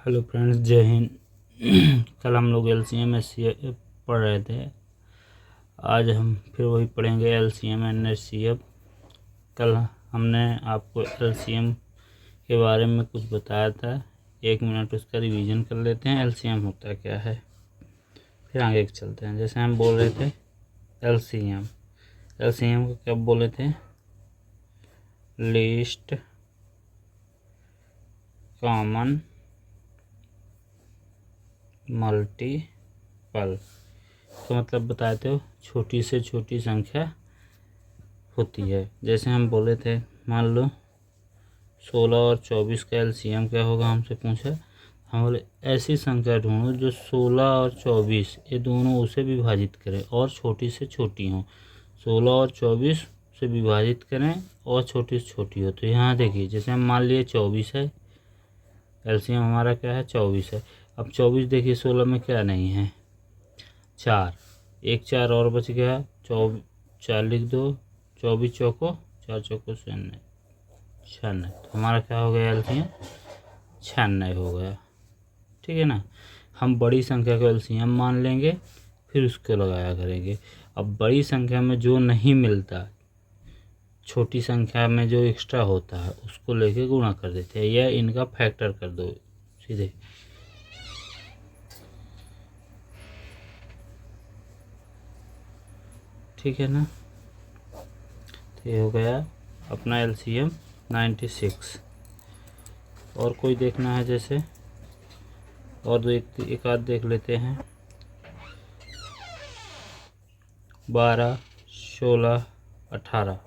Hello friends, जय हिंद। कल हम लोग एलसीएम एचसीएफ पढ़ रहे थे। आज हम फिर वही पढ़ेंगे, एलसीएम एंड एचसीएफ। कल हमने आपको एलसीएम के बारे में कुछ बताया था। 1 मिनट उसका रिवीजन कर लेते हैं। एलसीएम होता क्या है, फिर आगे चलते हैं। जैसे हम बोल रहे थे एलसीएम को क्या बोले थे? लीस्ट कॉमन मल्टीपल तो मतलब बताते हो छोटी से छोटी संख्या होती है। जैसे हम बोले थे, मान लो 16 और 24 का एलसीएम क्या होगा, हमसे पूछा। हम बोले ऐसी संख्या ढूंढो जो 16 और 24 ये दोनों उसे विभाजित करें और छोटी से छोटी हो। 16 और 24 से विभाजित करें और छोटी से छोटी हो। तो यहाँ देखिए, जैसे हम मान लिए 24 है, एलसीएम हमारा क्या है? 24 है। अब 24 देखिए 16 में क्या नहीं है? 4, एक 4 और बच गया। 4 लिख दो। 24 चौको 4 चौको 96। तो हमारा क्या हो गया? एलसीएम 96 हो गया। ठीक है ना। हम बड़ी संख्या को एलसीएम मान लेंगे, फिर उसको लगाया करेंगे। अब बड़ी संख्या में जो नहीं मिलता, छोटी संख्या में जो एक्स्ट्रा होता है उसको लेके गुणा कर देते हैं, या इनका फैक्टर कर दो सीधे। ठीक है ना। तो ये हो गया अपना एलसीएम 96। और कोई देखना है जैसे, और दो एक आध देख लेते हैं। 12, 16, 18।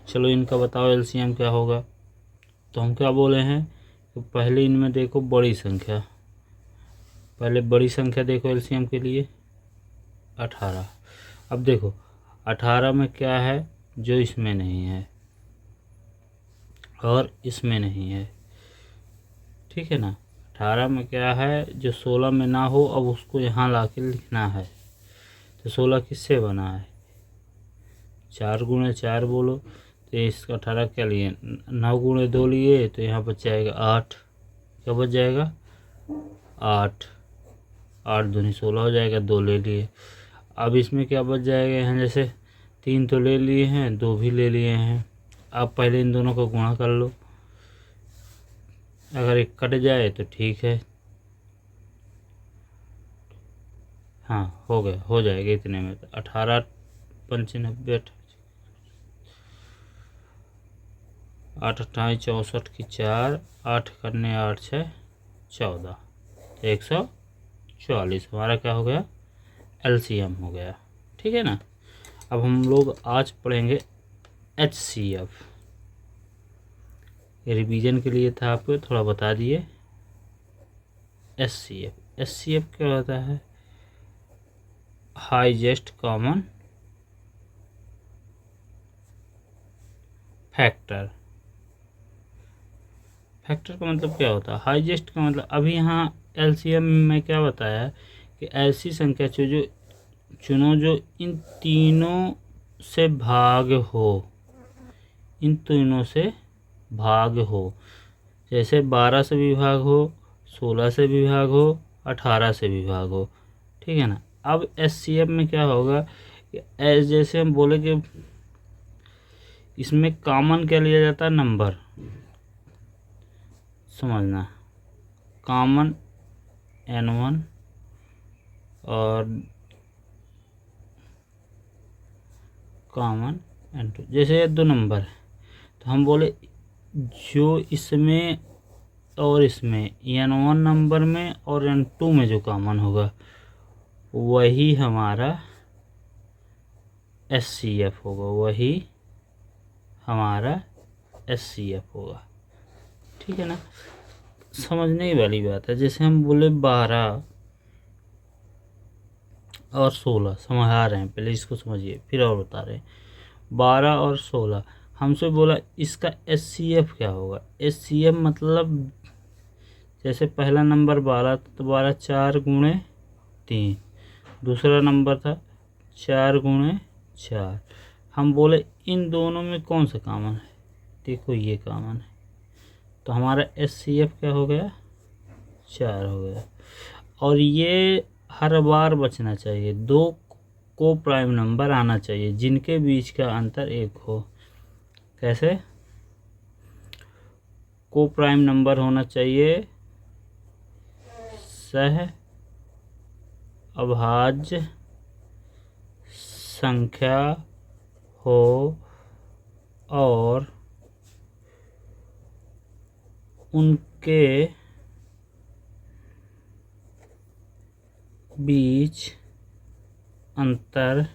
चलो इनका बताओ एलसीएम क्या होगा। तो हम क्या बोले हैं कि पहले इनमें देखो बड़ी संख्या, पहले बड़ी संख्या देखो एलसीएम के लिए 18। अब देखो 18 में क्या है जो इसमें नहीं है और इसमें नहीं है। ठीक है ना। 18 में क्या है जो 16 में ना हो, अब उसको यहाँ ला के लिखना है। तो 16 किससे बना है? 4 गुणे 4 बोलो। तो इसका 18 क्या लिए? 9 गुणे 2 लिए, तो यहाँ बच जाएगा 8। क्या बच जाएगा? 8। 8 दूनी 16 हो जाएगा, 2 ले लिए। अब इसमें क्या बच जाएगा? यहाँ जैसे 3 तो ले लिए हैं, 2 भी ले लिए हैं। अब पहले इन दोनों को गुणा कर लो, अगर एक कट जाए तो ठीक है। हाँ हो गया, हो जाएगा इतने में। तो 18 95 8 28 64 की 4, 8 करने 8 6 14, 144 हमारा क्या हो गया? एलसीएम हो गया। ठीक है ना। अब हम लोग आज पढ़ेंगे एचसीएफ। ये रिवीजन के लिए था, आपको थोड़ा बता दिए। एचसीएफ क्या होता है? Highest common factor. फैक्टर का मतलब क्या होता है? हाईएस्ट का मतलब, अभी यहाँ एलसीएम में क्या बताया है कि ऐसी संख्या चुनो जो इन तीनों से भाग हो, इन तीनों से भाग हो। जैसे 12 से विभाग हो, 16 से विभाग हो, 18 से विभाग हो। ठीक है ना। अब एचसीएफ में क्या होगा कि जैसे हम बोले कि इसमें कॉमन क्या लिया जाता है? नंबर। समझना, कॉमन N1 और कॉमन N2। जैसे ये 2 नंबर है, तो हम बोले जो इसमें और इसमें N1 नंबर में और N2 में जो कॉमन होगा वही हमारा एचसीएफ होगा, वही हमारा एचसीएफ होगा। ठीक है ना। समझने वाली बात है। जैसे हम बोले 12 और 16, समझा रहे हैं, पहले इसको समझिए फिर और बता रहे हैं। 12 और 16 हमसे बोला इसका एचसीएफ क्या होगा? एचसीएफ मतलब जैसे पहला नंबर 12 तो 12 4 गुणे 3, दूसरा नंबर था 4 गुणे 4। हम बोले इन दोनों में कौन सा कॉमन है? देखो ये कॉमन है, तो हमारा एचसीएफ क्या हो गया? 4 हो गया। और ये हर बार बचना चाहिए, 2 को प्राइम नंबर आना चाहिए जिनके बीच का अंतर 1 हो। कैसे? को प्राइम नंबर होना चाहिए सह अभाज्य संख्या हो और उनके बीच अंतर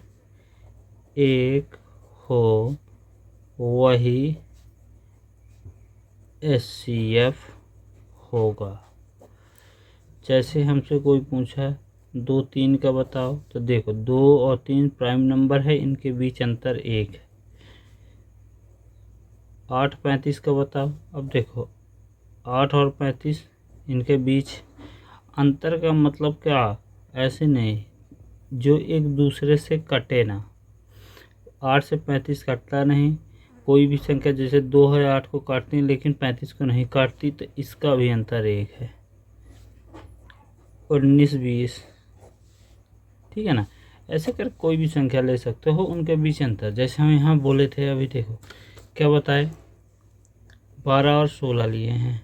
1 हो, वही HCF होगा। जैसे हमसे कोई पूछा 2 3 का बताओ, तो देखो 2 और 3 प्राइम नंबर है, इनके बीच अंतर 1 है। 8 35 का बताओ, अब देखो 8 और 35 इनके बीच अंतर का मतलब क्या, ऐसे नहीं जो एक दूसरे से कटे ना। 8 से 35 कटता नहीं, कोई भी संख्या जैसे 2 है 8 को काटती है लेकिन 35 को नहीं काटती, तो इसका भी अंतर 1 है। 19 20, ठीक है ना। ऐसे कर कोई भी संख्या ले सकते हो, उनके बीच अंतर। जैसे हम यहाँ बोले थे, अभी देखो क्या बताए, 12 और 16 लिए हैं।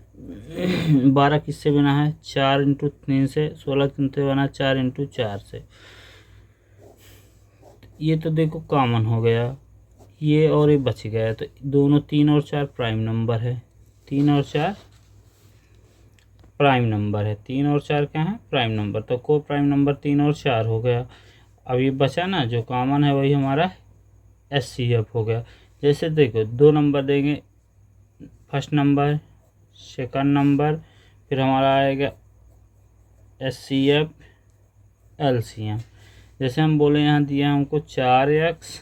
12 किससे बना है, 4 × 3 से। 16 किससे बना, 4 × 4 से। ये तो देखो कॉमन हो गया, ये और ये बच गया, तो दोनों 3 और 4 प्राइम नंबर है। 3 और 4 प्राइम नंबर है, 3 और 4 क्या है, प्राइम नंबर। तो को प्राइम नंबर 3 और 4 हो गया। अब ये बचा ना जो कॉमन है, वही हमारा HCF हो गया। जैसे देखो 2 नंबर देंगे, फर्स्ट नंबर, सेकंड नंबर, फिर हमारा आएगा HCF LCM। जैसे हम बोले यहाँ दिया हमको 4x,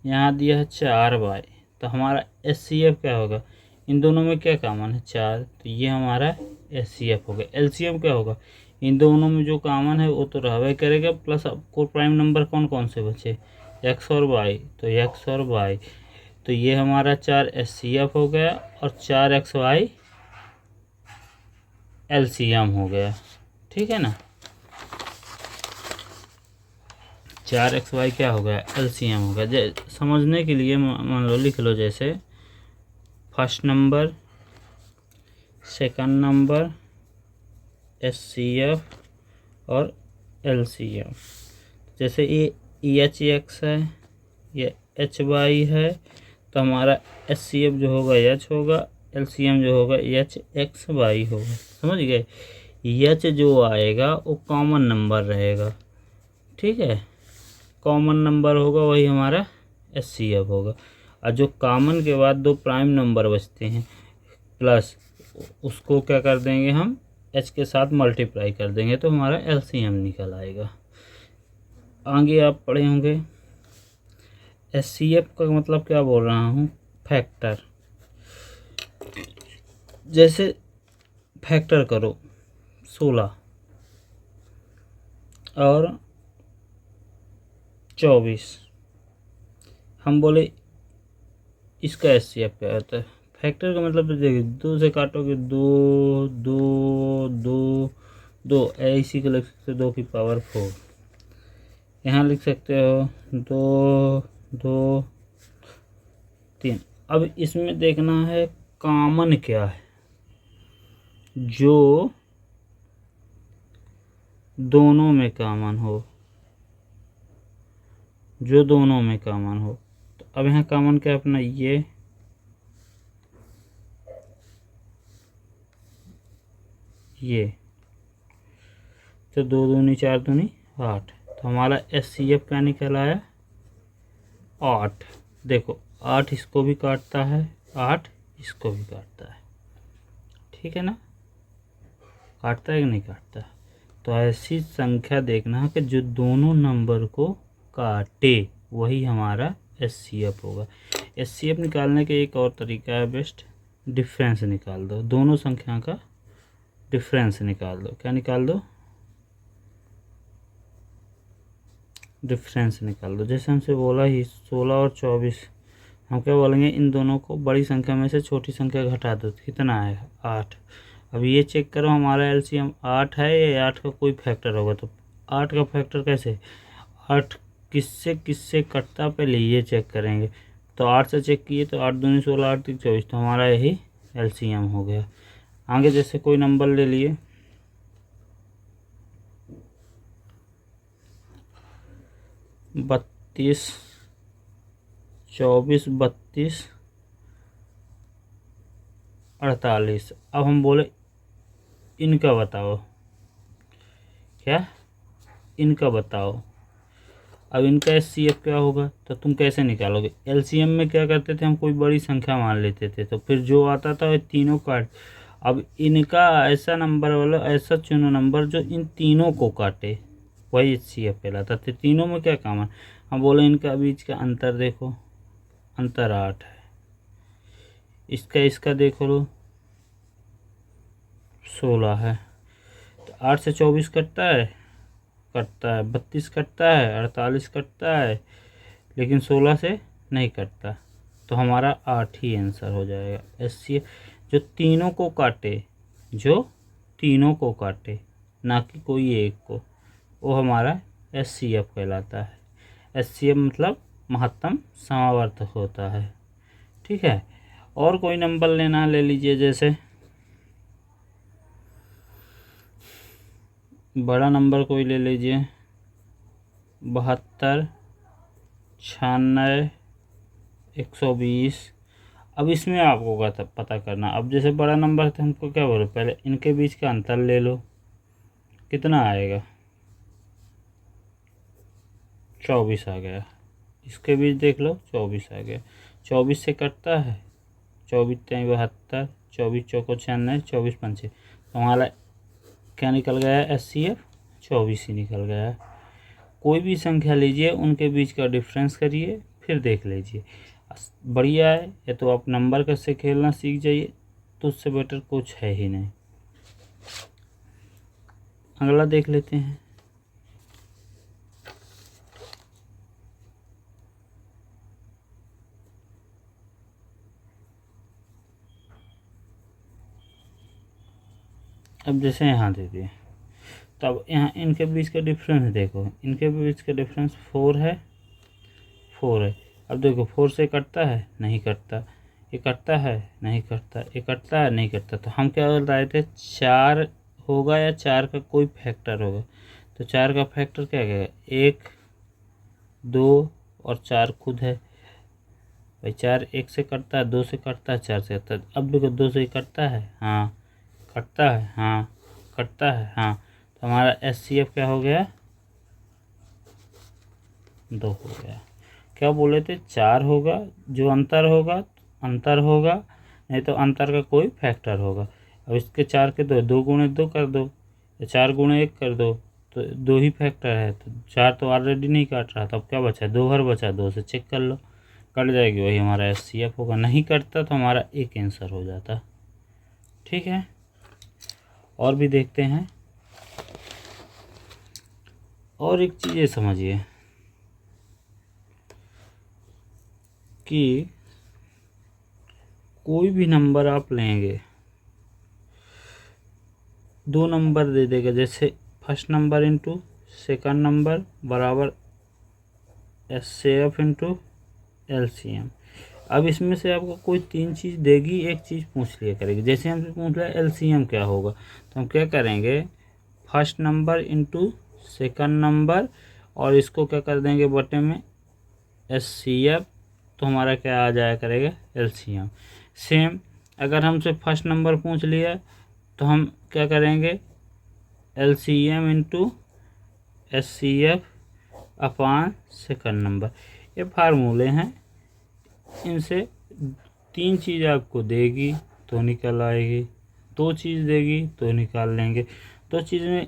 यहाँ दिया है 4y, तो हमारा HCF क्या होगा, इन दोनों में क्या कॉमन है, 4, तो ये हमारा HCF हो गया। LCM क्या होगा, इन दोनों में जो कॉमन है वो तो रहबे करेगा, प्लस आपको प्राइम नंबर कौन कौन से बचे, x और y, तो x और y, तो ये हमारा 4 HCF हो गया और 4xy LCM हो गया। ठीक है ना, 4xy क्या हो गया, LCM हो गया। समझने के लिए मान लो लिख लो, जैसे first number, second number, HCF और LCM। जैसे ये HX है, ये HY है, तो हमारा HCF जो होगा H होगा, LCM जो होगा HXY होगा। समझ गए, H जो आएगा वो कॉमन नंबर रहेगा। ठीक है, कॉमन नंबर होगा वही हमारा HCF होगा। और जो कॉमन के बाद 2 प्राइम नंबर बचते हैं, प्लस उसको क्या कर देंगे हम, H के साथ मल्टीप्लाई कर देंगे, तो हमारा LCM निकल आएगा। आगे आप पढ़े होंगे, HCF का मतलब क्या बोल रहा हूँ, फैक्टर। जैसे फैक्टर करो 16 और 24, हम बोले इसका HCF क्या होता है। फैक्टर का मतलब देखिए, 2 से काटोगे 2 2 2 2, इसी को लिख सकते हो 2 की पावर 4। यहाँ लिख सकते हो 2 2 3। अब इसमें देखना है कॉमन क्या है, जो दोनों में कॉमन हो, जो दोनों में कॉमन हो। तो अब यहाँ कॉमन क्या है अपना, ये तो 2 दूनी 4 दूनी 8, तो हमारा HCF क्या निकल आया, 8। देखो 8 इसको भी काटता है, 8 इसको भी काटता है। ठीक है ना, काटता है कि नहीं काटता। तो ऐसी संख्या देखना है कि जो दोनों नंबर को काटे, वही हमारा HCF होगा। HCF निकालने के एक और तरीका है बेस्ट, डिफरेंस निकाल दो, दोनों संख्या का डिफरेंस निकाल दो। क्या निकाल दो, डिफरेंस निकाल दो। जैसे हमसे बोला ही 16 और 24, हम क्या बोलेंगे, इन दोनों को बड़ी संख्या में से छोटी संख्या घटा दो, कितना है 8, अब ये चेक करो हमारा एलसीएम 8 है या 8 का कोई फैक्टर होगा, तो 8 का फैक्टर कैसे, 8 किससे किससे कटता पहले ये चेक करेंगे। तो 8 से चेक किए तो 8 दूनी 16, 8 तीन 24, तो हमारा यही एलसीएम हो गया। आगे जैसे कोई नंबर ले लिए 32, 24, 32, 48। अब हम बोले इनका बताओ, क्या इनका बताओ। अब इनका एचसीएफ क्या होगा, तो तुम कैसे निकालोगे। एलसीएम में क्या करते थे हम, कोई बड़ी संख्या मान लेते थे, तो फिर जो आता था वो तीनों काट। अब इनका ऐसा नंबर वाला ऐसा चुनो नंबर जो इन तीनों को काटे, वही एचसीएफ कहलाता। तो तीनों में क्या कॉमन, हम बोले इनका बीच का अंतर देखो, अंतर 8 है। इसका देखो लो 16 है। तो 8 से 24 कटता है, 32 कटता है, 48 कटता है, लेकिन 16 से नहीं कटता। तो हमारा 8 ही आंसर हो जाएगा। एचसीएफ जो तीनों को काटे, जो तीनों को काटे, ना कि कोई एक को, वो हमारा एचसीएफ कहलाता है। एचसीएफ मतलब महत्तम समावर्तक होता है। ठीक है, और कोई नंबर लेना ले लीजिए, जैसे बड़ा नंबर कोई ले लीजिए 72, 96, 120। अब इसमें आपको क्या पता करना। अब जैसे बड़ा नंबर है तो हमको क्या बोलो, पहले इनके बीच का अंतर ले लो, कितना आएगा 24 आ गया। इसके बीच देख लो 24 आ गया। 24 से कटता है, 24 3 72, 24 चौको 96, 24 पंचे, तो हमारा क्या निकल गया है, एचसीएफ 24 ही निकल गया है। कोई भी संख्या लीजिए, उनके बीच का डिफरेंस करिए, फिर देख लीजिए बढ़िया है। या तो आप नंबर कैसे खेलना सीख जाइए, तो उससे बेटर कुछ है ही नहीं। अगला देख लेते हैं। अब जैसे यहाँ दे दिए, तब यहाँ इनके बीच का डिफरेंस देखो, इनके बीच का डिफरेंस 4 है, 4 है। अब देखो 4 से कटता है, नहीं कटता। ये कटता है, नहीं कटता। ये कटता है, नहीं कटता। तो हम क्या बोल रहे थे, 4 होगा या 4 का कोई फैक्टर होगा। तो 4 का फैक्टर क्या है, 1, 2 और 4 खुद है भाई। 4 1 से कटता है, 2 से कटता है, 4 से कटता है। अब देखो 2 से कटता है, हाँ कटता है, हाँ कटता है, हाँ। तो हमारा एचसीएफ क्या हो गया, 2 हो गया। क्या बोले थे, 4 होगा, जो अंतर होगा अंतर होगा, नहीं तो अंतर का कोई फैक्टर होगा। अब इसके 4 के 2, 2 गुणे 2 कर दो, या 4 गुणे 1 कर दो, तो 2 ही फैक्टर है। तो 4 तो ऑलरेडी नहीं काट रहा था, अब क्या बचा, 2 हर बचा, 2 से चेक कर लो, कट जाएगी, वही हमारा एचसीएफ होगा। नहीं कटता तो हमारा एक आंसर हो जाता। ठीक है, और भी देखते हैं। और एक चीज़ ये समझिए कि कोई भी नंबर आप लेंगे, 2 नंबर दे देगा, जैसे first number into second number बराबर एचसीएफ इंटू एलसीएम। अब इसमें से आपको कोई 3 चीज़ देगी, एक चीज़ पूछ लिया करेगी। जैसे हमसे पूछ लिया एलसीएम क्या होगा, तो हम क्या करेंगे, first number into second number, और इसको क्या कर देंगे बटे में एचसीएफ, तो हमारा क्या आ जाया करेगा, एलसीएम। सेम अगर हमसे फर्स्ट नंबर पूछ लिया तो हम क्या करेंगे, LCM into HCF upon second number. ये फार्मूले हैं, इनसे 3 चीज़ आपको देगी तो निकल आएगी, 2 चीज़ देगी तो निकाल लेंगे। 2 चीज़ में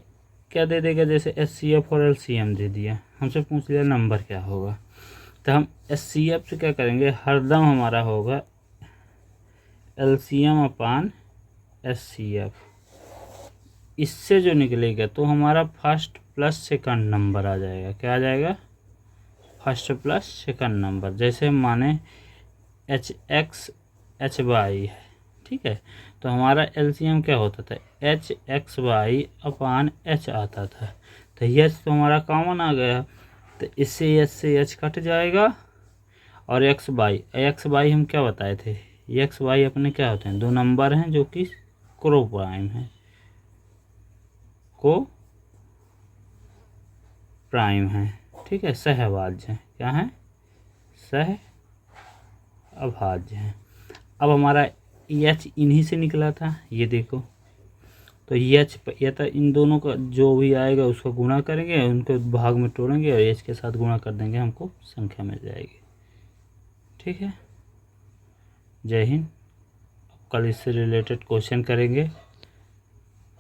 क्या दे देगा, जैसे एचसीएफ और एलसीएम दे दिया, हमसे पूछ लिया नंबर क्या होगा, तो हम एचसीएफ से क्या करेंगे, हरदम हमारा होगा एलसीएम अपान एचसीएफ। इससे जो निकलेगा तो हमारा फर्स्ट प्लस सेकंड नंबर आ जाएगा। क्या आ जाएगा, फर्स्ट प्लस सेकंड नंबर। जैसे माने एच एक्स एच वाई है, ठीक है। तो हमारा एलसीएम क्या होता था, एच एक्स वाई अपान एच आता था। तो एच तो हमारा कॉमन आ गया, तो इससे एच से एच कट जाएगा, और एक्स बाई हम क्या बताए थे, एक्स वाई अपने क्या होते हैं, दो नंबर हैं जो कि को प्राइम है, को प्राइम है, ठीक है, सहअभाज्य है, क्या है, सह अभाज्य है। अब हमारा एच इन्हीं से निकला था, ये देखो, तो एच या तो इन दोनों का जो भी आएगा उसका गुणा करेंगे, उनको भाग में तोड़ेंगे और एच के साथ गुणा कर देंगे, हमको संख्या मिल जाएगी। ठीक है, जय हिंद। कल इससे रिलेटेड क्वेश्चन करेंगे,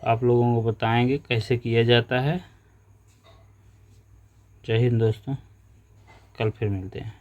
आप लोगों को बताएंगे कैसे किया जाता है। जय हिंद दोस्तों, कल फिर मिलते हैं।